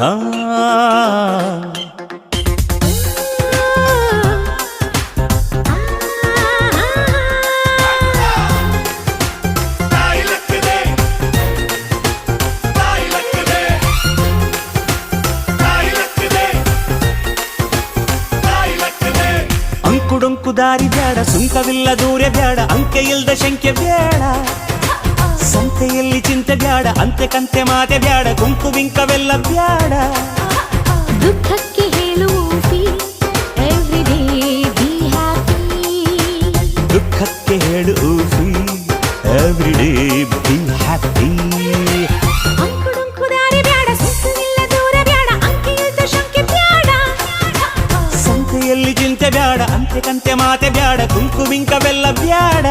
ಆ ಅಂಕುಡೊಂಕು ದಾರಿ ಬ್ಯಾಡ, ಸುಂಕವಿಲ್ಲ ದೂರ ಬ್ಯಾಡ, ಅಂಕೆ ಇಲ್ದ ಶಂಕೆ ಬ್ಯಾಡ, ಸಂತೆಯಲ್ಲಿ ಚಿಂತೆ ಬ್ಯಾಡ, ಅಂತೆ ಕಂತೆ ಮಾತೆ ಬ್ಯಾಡ, ಕುಂಕು ಬಿಂಕವೆಲ್ಲ ಬ್ಯಾಡ. ದುಃಖಕ್ಕೆ ಹೇಳುವಿ ಎವ್ರಿಡೇ ಬಿ ಹ್ಯಾಪಿ, ದುಃಖಕ್ಕೆ ಹೇಳು ಎವ್ರಿಡೇ ಬಿ ಹ್ಯಾಪಿ. ಅಂಕುಡೊಂಕು ದಾರಿ ಬ್ಯಾಡ, ಸುಂಕವಿಲ್ಲ ದೂರ ಬ್ಯಾಡ, ಅಂಕೆ ಇಲ್ದ ಶಂಕೆ ಬ್ಯಾಡ, ಸಂತೆಯಲ್ಲಿ ಚಿಂತೆ ಬ್ಯಾಡ, ಅಂತೆ ಕಂತೆ ಮಾತೆ ಬ್ಯಾಡ, ಕುಂಕು ಬಿಂಕವೆಲ್ಲ ಬ್ಯಾಡ.